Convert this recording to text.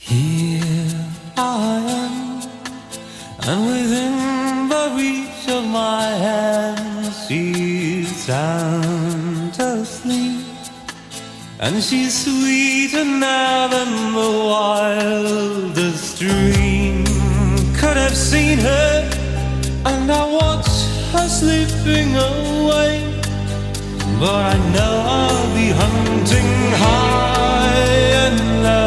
Here I am, and within the reach of my hand, she's sound asleep, and she's sweeter now than the wildest dream could have seen her. And I watch her slipping away, but I know I'll be hunting high and low